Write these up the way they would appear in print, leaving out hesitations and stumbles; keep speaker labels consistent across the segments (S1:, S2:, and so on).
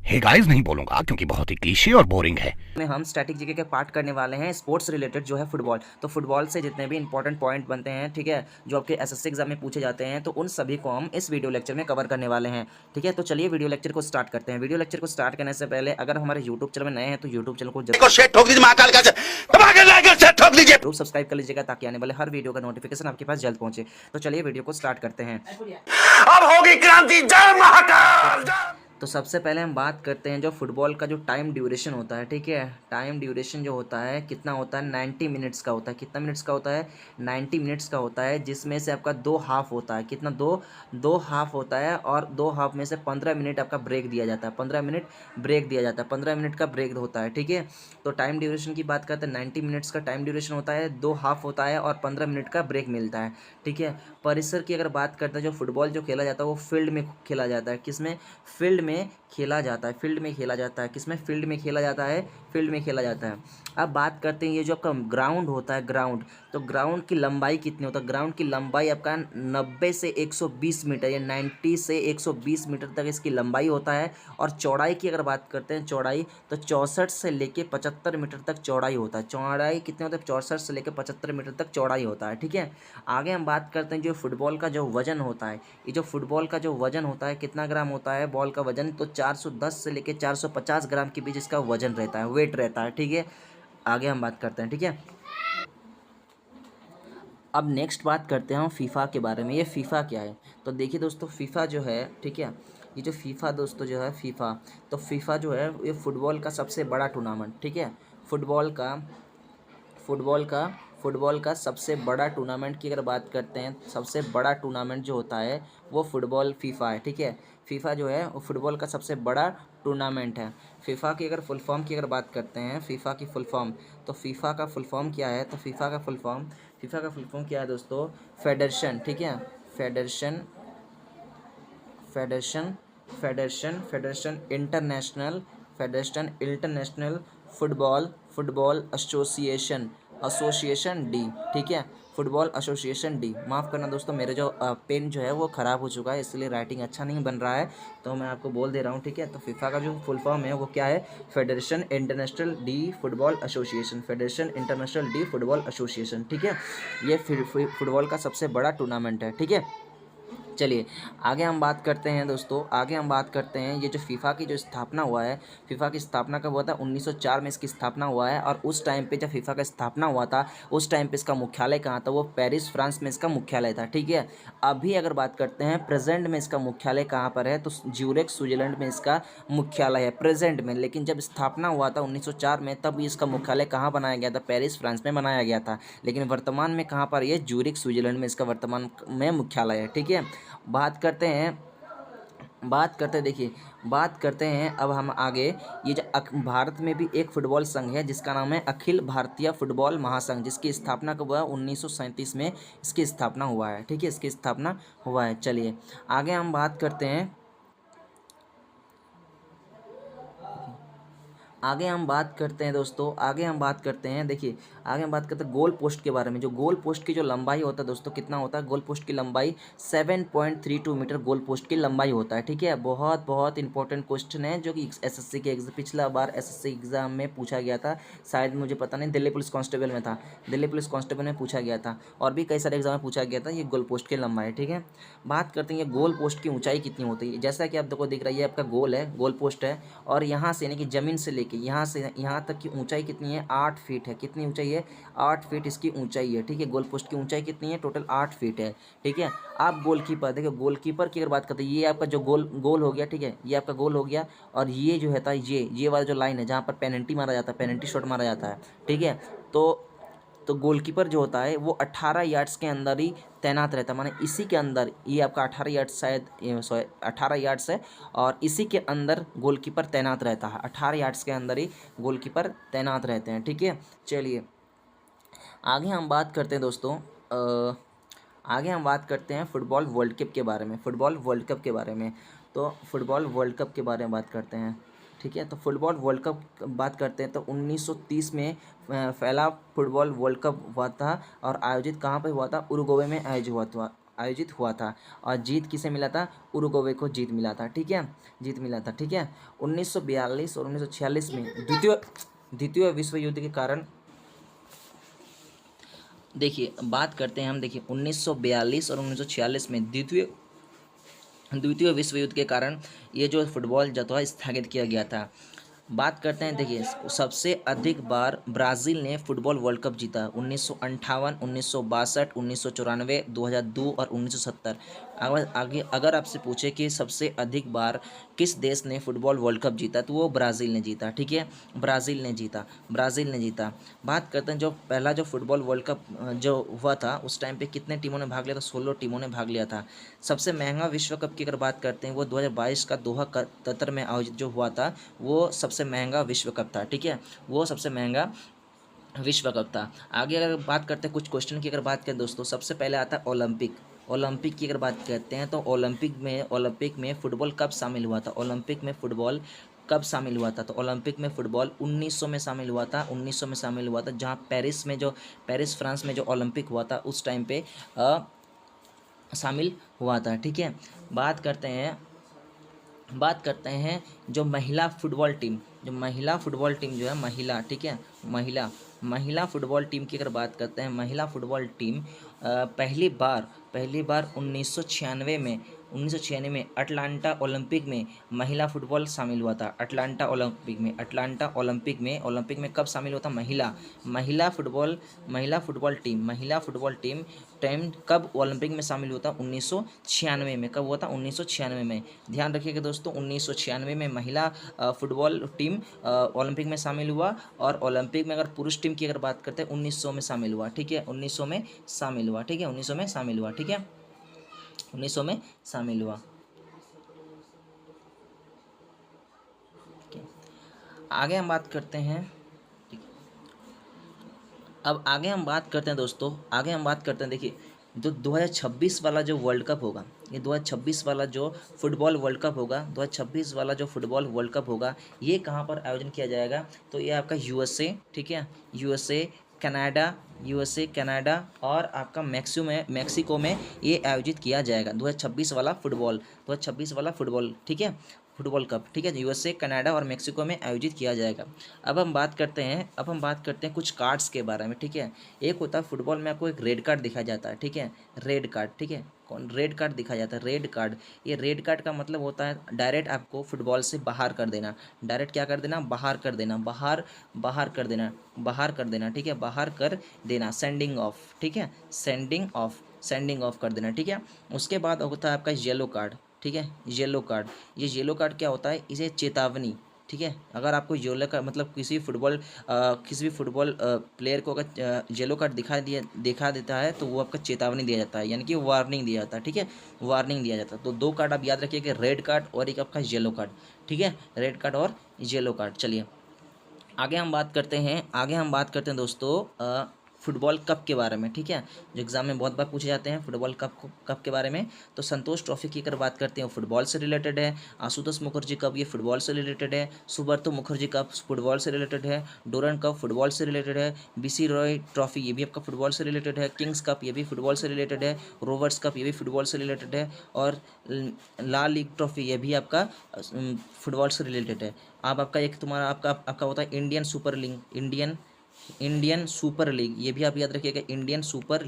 S1: Hey guys नहीं बोलूंगा क्योंकि बहुत ही क्लीशे और बोरिंग है।
S2: में हम स्टैटिक जीके के पार्ट करने वाले हैं स्पोर्ट्स रिलेटेड जो है फुटबॉल। तो फुटबॉल से जितने भी इंपॉर्टेंट पॉइंट बनते हैं, ठीक है, जो आपके एसएससी एग्जाम में पूछे जाते हैं, तो उन सभी को हम इस वीडियो लेक्चर में कवर करने वाले हैं। ठीक है, तो चलिए वीडियो लेक्चर को स्टार्ट करते हैं। वीडियो लेक्चर को स्टार्ट करने से पहले अगर हमारे यूट्यूब चैनल में नए हैं तो यूट्यूब चैनल को जरूर सब्सक्राइब कर लीजिएगा ताकि आने वाले हर वीडियो का नोटिफिकेशन आपके पास जल्द पहुंचे। तो चलिए वीडियो को स्टार्ट करते हैं।
S1: अब होगी क्रांति, जय महाकाल।
S2: तो सबसे पहले हम बात करते हैं जो फुटबॉल का जो टाइम ड्यूरेशन होता है। ठीक है, टाइम ड्यूरेशन जो होता है कितना होता है, 90 मिनट्स का होता है। कितना मिनट्स का होता है, 90 मिनट्स का होता है, जिसमें से आपका दो हाफ होता है। कितना, दो हाफ होता है, और दो हाफ में से 15 मिनट आपका ब्रेक दिया जाता है। 15 मिनट ब्रेक दिया जाता है, 15 मिनट का ब्रेक होता है। ठीक है, तो टाइम ड्यूरेशन की बात करते हैं, 90 मिनट्स का टाइम ड्यूरेशन होता है, दो हाफ होता है और 15 मिनट का ब्रेक मिलता है। ठीक है, परिसर की अगर बात करते हैं, जो फुटबॉल जो खेला जाता है वो फील्ड में खेला जाता है। किसमें, फील्ड में खेला जाता है। फील्ड में खेला जाता है। किसमें, फील्ड में खेला जाता है, फील्ड में खेला जाता है। अब बात करते हैं ये जो आपका ग्राउंड होता है, ग्राउंड, तो ग्राउंड की लंबाई कितनी होता है। ग्राउंड की लंबाई आपका 90 से 120 मीटर या 90 से 120 मीटर तक इसकी लंबाई होता है। और चौड़ाई की अगर बात करते हैं, चौड़ाई, तो 64 से लेके 75 मीटर तक चौड़ाई होता है। चौड़ाई कितने होता है, 64 से लेकर 75 मीटर तक चौड़ाई होता है। ठीक है, आगे हम बात करते हैं जो फुटबॉल का जो वजन होता है। ये जो फुटबॉल का जो वजन होता है कितना ग्राम होता है बॉल का वजन, तो 410 से लेकर 450 ग्राम के बीच इसका वजन रहता है, वेट रहता है। ठीक है, आगे हम बात करते हैं। ठीक है, अब नेक्स्ट बात करते हैं हम फीफा के बारे में। ये फीफा क्या है, तो देखिए दोस्तों, फीफा जो है, ठीक है, ये जो फीफा दोस्तों जो है फीफा, तो फीफा जो है ये फुटबॉल का सबसे बड़ा टूर्नामेंट। ठीक है, फुटबॉल का फुटबॉल का फुटबॉल का सबसे बड़ा टूर्नामेंट की अगर बात करते हैं, सबसे बड़ा टूर्नामेंट जो होता है वो फुटबॉल फीफा है। ठीक है, फीफा जो है वो फुटबॉल का सबसे बड़ा टूर्नामेंट है। फीफा की अगर फुल फॉर्म की अगर बात करते हैं, फीफा की फुल फॉर्म, तो फीफा का फुल फॉर्म क्या है, तो फीफा का फुल फॉर्म क्या है दोस्तों, फेडरेशन। ठीक है, federation federation federation international, federation international football football association, association D. ठीक है, फुटबॉल एसोसिएशन डी। माफ़ करना दोस्तों, मेरे जो पेन जो है वो ख़राब हो चुका है, इसलिए राइटिंग अच्छा नहीं बन रहा है, तो मैं आपको बोल दे रहा हूँ। ठीक है, तो फीफा का जो फुल फॉर्म है वो क्या है, federation international D football association, federation international D football association. ठीक है, ये फुटबॉल का सबसे बड़ा टूर्नामेंट है। ठीक है, चलिए आगे हम बात करते हैं दोस्तों, आगे हम बात करते हैं ये जो फीफा की जो स्थापना हुआ है, फीफा की स्थापना कब हुआ था, 1904 में इसकी स्थापना हुआ है। और उस टाइम पे जब फीफा का स्थापना हुआ था उस टाइम पे इसका मुख्यालय कहाँ था, वो पेरिस फ्रांस में इसका मुख्यालय था। ठीक है, अभी अगर बात करते हैं प्रेजेंट में इसका मुख्यालय कहाँ पर है, तो ज्यूरिख स्विट्जरलैंड में इसका मुख्यालय है प्रेजेंट में। लेकिन जब स्थापना हुआ था 1904 में, तब इसका मुख्यालय कहाँ बनाया गया था, पेरिस फ्रांस में बनाया गया था। लेकिन वर्तमान में कहाँ पर, ये ज्यूरिख स्विट्जरलैंड में इसका वर्तमान में मुख्यालय है। ठीक है, बात करते हैं, देखिए बात करते हैं अब हम आगे, ये जो भारत में भी एक फुटबॉल संघ है जिसका नाम है अखिल भारतीय फुटबॉल महासंघ, जिसकी स्थापना कब हुआ है, 1937 में इसकी स्थापना हुआ है। ठीक है, इसकी स्थापना हुआ है। चलिए आगे हम बात करते हैं, आगे हम बात करते हैं दोस्तों, आगे हम बात करते हैं, देखिए आगे हम बात करते हैं गोल पोस्ट के बारे में। जो गोल पोस्ट की जो लंबाई होता है दोस्तों, कितना होता है, गोल पोस्ट की लंबाई 7.32 मीटर गोल पोस्ट की लंबाई होता है। ठीक है, बहुत बहुत इंपॉर्टेंट क्वेश्चन है जो कि एसएससी के पिछला बार एसएससी एग्जाम में पूछा गया था, शायद मुझे पता नहीं, दिल्ली पुलिस कांस्टेबल में था, दिल्ली पुलिस कांस्टेबल में पूछा गया था, और भी कई सारे एग्जाम में पूछा गया था ये गोल पोस्ट की लंबाई। ठीक है, बात करते हैं ये गोल पोस्ट की ऊंचाई कितनी होती है। जैसा कि आप देखो दिख रही है, आपका गोल है, गोल पोस्ट है, और यहाँ से यानी कि ज़मीन से लेके यहाँ से यहाँ तक की ऊंचाई कितनी है, 8 फीट है। कितनी ऊंचाई है, 8 फीट इसकी ऊंचाई है। ठीक है, गोल पोस्ट की ऊंचाई कितनी है, टोटल 8 फीट है। ठीक है, आप गोलकीपर देखिए, गोलकीपर की अगर बात करते हैं, ये आपका जो गोल हो गया। ठीक है, ये आपका गोल हो गया, और ये जो है था, ये वाला जो लाइन है जहाँ पर पेनल्टी मारा जाता है, पेनल्टी शॉट मारा जाता है। ठीक है, तो गोलकीपर जो होता है वो 18 यार्ड्स के अंदर ही तैनात रहता है, माने इसी के अंदर, ये आपका 18 यार्ड्स, शायद 18 यार्ड्स है, और इसी के अंदर गोलकीपर तैनात रहता है, 18 यार्ड्स के अंदर ही गोलकीपर तैनात रहते हैं। ठीक है, चलिए आगे हम बात करते हैं दोस्तों, आगे हम बात करते हैं फुटबॉल वर्ल्ड कप के बारे में, फुटबॉल वर्ल्ड कप के बारे में। तो फुटबॉल वर्ल्ड कप के बारे में बात करते हैं। ठीक है, तो फुटबॉल वर्ल्ड कप बात करते हैं, तो 1930 में पहला फुटबॉल वर्ल्ड कप हुआ था, और आयोजित कहाँ पे हुआ था, उरुग्वे में आयोजित हुआ था। आयोजित हुआ था और जीत किसे मिला था? उरुग्वे को जीत मिला था, ठीक है, जीत मिला था, ठीक है। 1942 और 1946 में द्वितीय विश्व युद्ध के कारण, देखिए बात करते हैं हम, देखिए 1942 और 1946 में द्वितीय विश्व युद्ध के कारण ये जो फुटबॉल जो था स्थगित किया गया था। बात करते हैं, देखिए सबसे अधिक बार ब्राज़ील ने फुटबॉल वर्ल्ड कप जीता, 1958, 1962, 1994, 2002 और 1970। अगर आपसे पूछे कि सबसे अधिक बार किस देश ने फुटबॉल वर्ल्ड कप जीता, तो वो ब्राज़ील ने जीता, ठीक है, ब्राज़ील ने जीता। बात करते हैं जो पहला जो फुटबॉल वर्ल्ड कप जो हुआ था उस टाइम पे कितने टीमों ने भाग लिया था? 16 टीमों ने भाग लिया था। सबसे महंगा विश्व कप की अगर बात करते हैं, वो 2022 का दोहा कतर में आयोजित जो हुआ था, वो सबसे महंगा विश्व कप था, ठीक है, वो सबसे महंगा विश्व कप था। आगे अगर बात करते हैं कुछ क्वेश्चन की अगर बात करें दोस्तों, सबसे पहले आता है ओलंपिक की अगर बात करते हैं तो ओलंपिक में फुटबॉल कब शामिल हुआ था? ओलंपिक में फुटबॉल कब शामिल हुआ था? तो ओलंपिक में फुटबॉल 1900 में शामिल हुआ था, 1900 में शामिल हुआ था, जहाँ पेरिस फ्रांस में जो ओलंपिक हुआ था उस टाइम पे शामिल हुआ था, ठीक है। बात करते हैं जो महिला फुटबॉल टीम जो है महिला, ठीक है, महिला फुटबॉल टीम की अगर बात करते हैं, महिला फुटबॉल टीम पहली बार 1996 में अटलांटा ओलंपिक में महिला फुटबॉल शामिल हुआ था। अटलांटा ओलंपिक में कब शामिल हुआ था? महिला फुटबॉल टीम कब ओलंपिक में शामिल हुआ था? 1996 में। कब हुआ था? 1996 में। ध्यान रखिएगा दोस्तों, 1996 में महिला फुटबॉल टीम ओलंपिक में शामिल हुआ, और ओलंपिक में अगर पुरुष टीम की अगर बात करते हैं 1900 में शामिल हुआ, ठीक है, 1900 में शामिल हुआ, ठीक है, 1900 में शामिल हुआ, ठीक है, 1900 में शामिल हुआ। आगे हम बात करते हैं, अब आगे हम बात करते हैं दोस्तों, देखिए जो 2026 वाला जो वर्ल्ड कप होगा, ये 2026 वाला जो फुटबॉल वर्ल्ड कप होगा, 2026 वाला जो फुटबॉल वर्ल्ड कप होगा, ये कहाँ पर आयोजन किया जाएगा? तो ये आपका यूएसए, ठीक है, यूएसए कनाडा और आपका मैक्सिको में ये आयोजित किया जाएगा 2026 वाला फुटबॉल, ठीक है, फुटबॉल कप, ठीक है, यूएसए कनाडा और मैक्सिको में आयोजित किया जाएगा। अब हम बात करते हैं कुछ कार्ड्स के बारे में, ठीक है। एक होता है फुटबॉल में आपको एक रेड कार्ड दिखाया जाता है, ठीक है, रेड कार्ड, ठीक है, रेड कार्ड दिखाया जाता है, रेड कार्ड। ये रेड कार्ड का मतलब होता है डायरेक्ट आपको फुटबॉल से बाहर कर देना, डायरेक्ट क्या कर देना? बाहर कर देना, बाहर कर देना, ठीक है, बाहर कर देना, सेंडिंग ऑफ, ठीक है, सेंडिंग ऑफ कर देना, ठीक है। उसके बाद होता है आपका येलो कार्ड, ठीक है, येलो कार्ड। ये येलो कार्ड क्या होता है? इसे चेतावनी, ठीक है, अगर आपको येलो कार्ड मतलब किसी भी फुटबॉल प्लेयर को अगर येलो कार्ड दिखा देता है तो वो आपका चेतावनी दिया जाता है, यानी कि वार्निंग दिया जाता है, ठीक है, वार्निंग दिया जाता है। तो दो कार्ड आप याद रखिए कि रेड कार्ड और एक आपका येलो कार्ड, ठीक है, रेड कार्ड और येलो कार्ड। चलिए आगे हम बात करते हैं दोस्तों फुटबॉल कप के बारे में, ठीक है, जो एग्जाम में बहुत बार पूछे जाते हैं फुटबॉल कप के बारे में। तो संतोष ट्रॉफी की अगर बात करते हैं फुटबॉल से रिलेटेड है, आशुतोष मुखर्जी कप ये फुटबॉल से रिलेटेड है, सुब्रतो मुखर्जी कप फुटबॉल से रिलेटेड है, डोरन कप फुटबॉल से रिलेटेड है, बीसी रॉय ट्रॉफी ये भी आपका फुटबॉल से रिलेटेड है, किंग्स कप ये भी फुटबॉल से रिलेटेड है, रोवर्स कप ये भी फुटबॉल से रिलेटेड है, और ला लीग ट्रॉफी ये भी आपका फुटबॉल से रिलेटेड है। अब आपका एक तुम्हारा आपका होता है इंडियन सुपर लीग, ये भी आप याद रखिएगा, इंडियन सुपर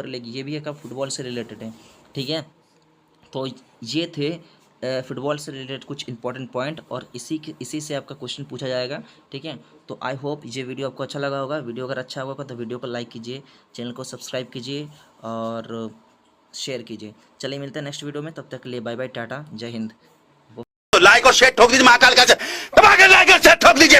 S2: लीग ये भी एक फुटबॉल से रिलेटेड है, ठीक है। तो ये थे फुटबॉल से रिलेटेड कुछ इंपॉर्टेंट पॉइंट, और इसी से आपका क्वेश्चन पूछा जाएगा, ठीक है। तो आई होप ये वीडियो आपको अच्छा लगा होगा। वीडियो अगर अच्छा होगा तो वीडियो को लाइक कीजिए, चैनल को सब्सक्राइब कीजिए और शेयर कीजिए। चलिए मिलते हैं नेक्स्ट वीडियो में, तब तक के लिए बाय बाय, टाटा, जय हिंद।
S1: लाइक और शेयर ठोक दीजिए, महाकाल का दबा के लाइक और शेयर ठोक दीजिए।